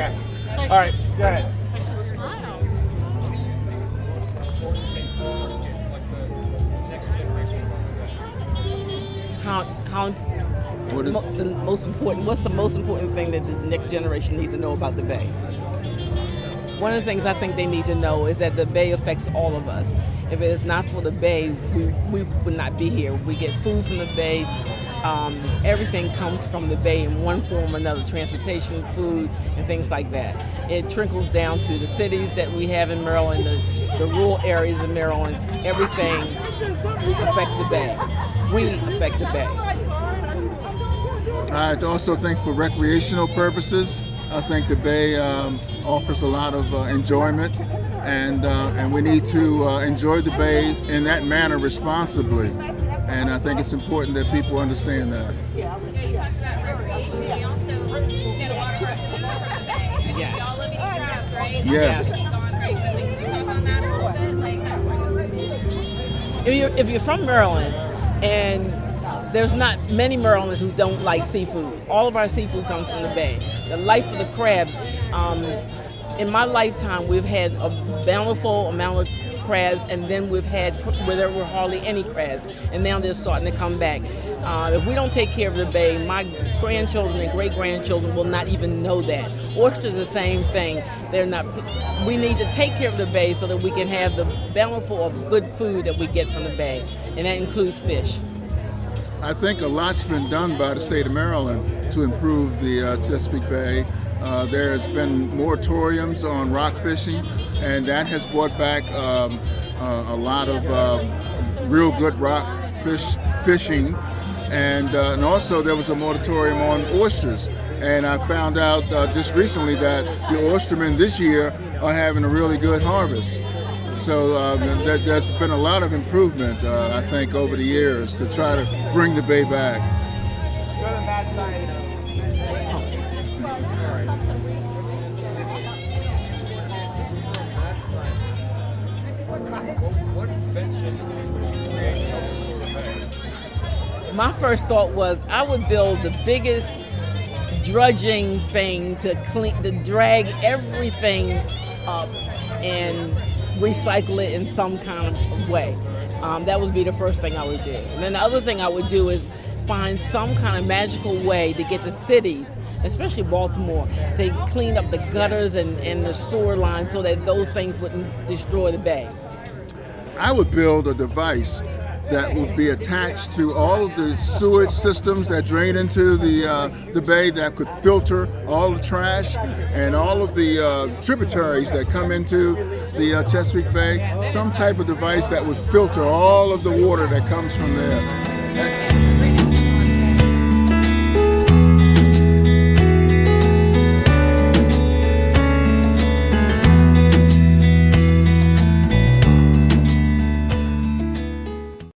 Okay. All right, go ahead. How What is, the most important? What's the most important thing that the next generation needs to know about the Bay? One of the things I think they need to know is that the Bay affects all of us. If it is not for the Bay, we would not be here. We get food from the Bay. Everything comes from the Bay in one form or another, transportation, food, and things like that. It trickles down to the cities that we have in Maryland, the rural areas of Maryland. Everything affects the Bay. We affect the Bay. I also think for recreational purposes, I think the Bay offers a lot of enjoyment, and we need to enjoy the Bay in that manner responsibly. And I think it's important that people understand that. You talked about recreation. We also get a lot of our food from the Bay. Yes. We all live eating crabs, right? Yes. Keep going very quickly. Could you talk on that a little bit? Like where the food is? If you're from Maryland, and there's not many Marylanders who don't like seafood. All of our seafood comes from the Bay. The life of the crabs. In my lifetime, we've had a bountiful amount of crabs, and then we've had where there were hardly any crabs, and now they're starting to come back. If we don't take care of the Bay, my grandchildren and great-grandchildren will not even know that. Oysters, the same thing. They're not. We need to take care of the Bay so that we can have the bountiful of good food that we get from the Bay, and that includes fish. I think a lot's been done by the state of Maryland to improve the Chesapeake Bay. There's been moratoriums on rock fishing, and that has brought back a lot of real good rock fishing. And also there was a moratorium on oysters. And I found out just recently that the oystermen this year are having a really good harvest. So there's been a lot of improvement, I think, over the years to try to bring the Bay back. Go to that side. What invention would you create to help restore the Bay? My first thought was I would build the biggest drudging thing to drag everything up and recycle it in some kind of way. That would be the first thing I would do. And then the other thing I would do is find some kind of magical way to get the cities, especially Baltimore, to clean up the gutters and the sewer lines so that those things wouldn't destroy the Bay. I would build a device that would be attached to all of the sewage systems that drain into the Bay, that could filter all the trash and all of the tributaries that come into the Chesapeake Bay. Some type of device that would filter all of the water that comes from there.